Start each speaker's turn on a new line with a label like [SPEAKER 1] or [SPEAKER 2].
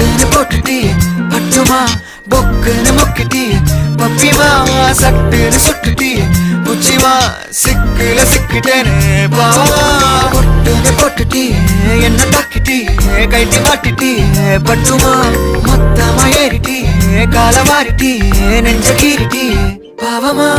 [SPEAKER 1] பட்டுன்னு போட்டுட்டியே பட்டுமா பொக்குன்னு மொக்கிட்டியே பப்பிமா சட்டுன்னு சுட்டுட்டியே புச்சிமா சிக்குல சிக்கிட்டேனே பாவா பொட்டுன்னு போட்டுட்டியே என்ன தாக்கிட்டியே கைட்டி மாட்டிட்டியே பட்டுமா மொத்தமா ஏறிட்டியே கால வாரிட்டியே நெஞ்ச கீறிட்டியே பாவமா